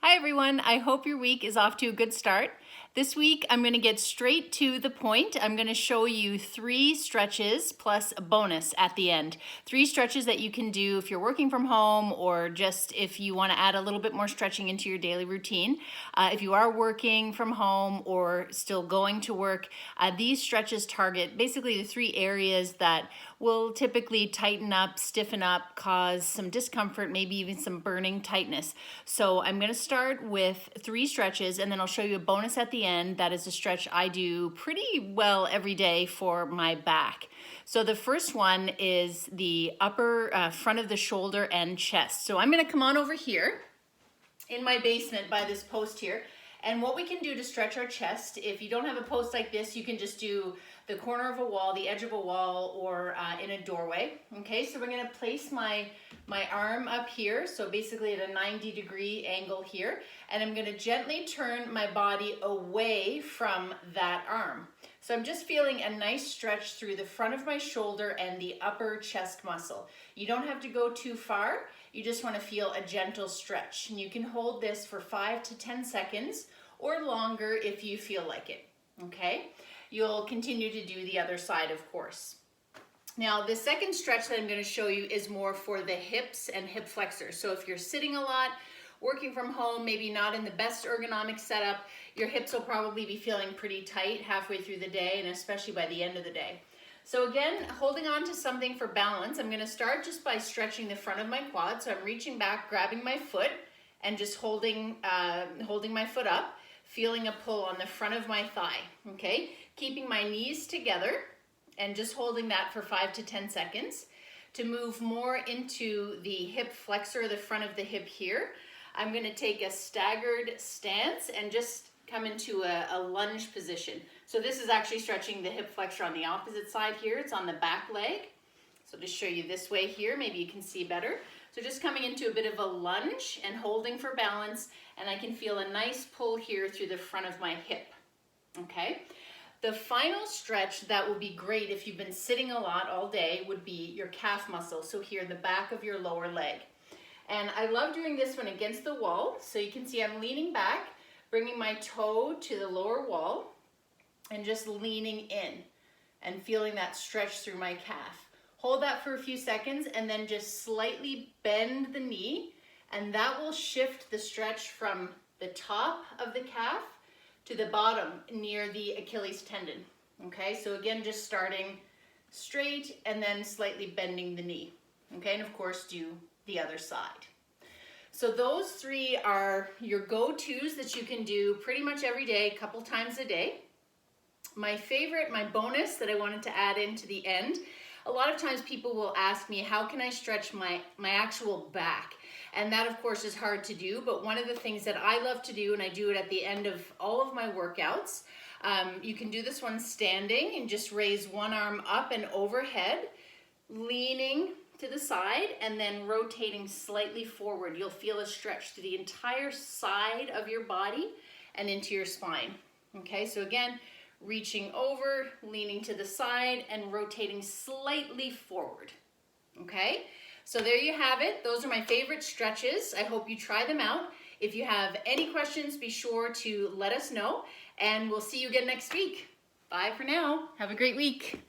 Hi everyone, I hope your week is off to a good start. This week I'm going to get straight to the point. I'm going to show you 3 stretches plus a bonus at the end. 3 stretches that you can do if you're working from home or just if you want to add a little bit more stretching into your daily routine. If you are working from home or still going to work, these stretches target basically the 3 areas that will typically tighten up, stiffen up, cause some discomfort, maybe even some burning tightness. So I'm going to start with 3 stretches and then I'll show you a bonus at the end. That is a stretch I do pretty well every day for my back. So the first one is the upper front of the shoulder and chest. So I'm going to come on over here in my basement by this post here. And what we can do to stretch our chest, if you don't have a post like this, you can just do the corner of a wall, the edge of a wall, or in a doorway. Okay, so we're gonna place my arm up here, so basically at a 90-degree angle here, and I'm gonna gently turn my body away from that arm. So I'm just feeling a nice stretch through the front of my shoulder and the upper chest muscle. You don't have to go too far. You just want to feel a gentle stretch. And you can hold this for 5 to 10 seconds or longer if you feel like it, okay? You'll continue to do the other side, of course. Now, the second stretch that I'm going to show you is more for the hips and hip flexors. So if you're sitting a lot, working from home, maybe not in the best ergonomic setup, your hips will probably be feeling pretty tight halfway through the day and especially by the end of the day. So again, holding on to something for balance, I'm going to start just by stretching the front of my quad. So I'm reaching back, grabbing my foot and just holding my foot up, feeling a pull on the front of my thigh, okay? Keeping my knees together and just holding that for 5 to 10 seconds. To move more into the hip flexor, the front of the hip here, I'm going to take a staggered stance and just come into a lunge position. So this is actually stretching the hip flexor on the opposite side here. It's on the back leg. So to show you this way here, maybe you can see better. So just coming into a bit of a lunge and holding for balance, and I can feel a nice pull here through the front of my hip, okay? The final stretch that will be great if you've been sitting a lot all day would be your calf muscle. So here, the back of your lower leg. And I love doing this one against the wall. So you can see I'm leaning back, bringing my toe to the lower wall and just leaning in and feeling that stretch through my calf. Hold that for a few seconds and then just slightly bend the knee, and that will shift the stretch from the top of the calf to the bottom near the Achilles tendon. Okay, so again, just starting straight and then slightly bending the knee. Okay, and of course do the other side. So those 3 are your go-tos that you can do pretty much every day, a couple times a day. My favorite, my bonus that I wanted to add into the end, a lot of times people will ask me, how can I stretch my actual back? And that of course is hard to do, but one of the things that I love to do, and I do it at the end of all of my workouts, you can do this one standing and just raise one arm up and overhead, leaning to the side and then rotating slightly forward. You'll feel a stretch through the entire side of your body and into your spine. Okay, so again, reaching over, leaning to the side and rotating slightly forward. Okay, so there you have it. Those are my favorite stretches. I hope you try them out. If you have any questions, be sure to let us know, and we'll see you again next week. Bye for now. Have a great week.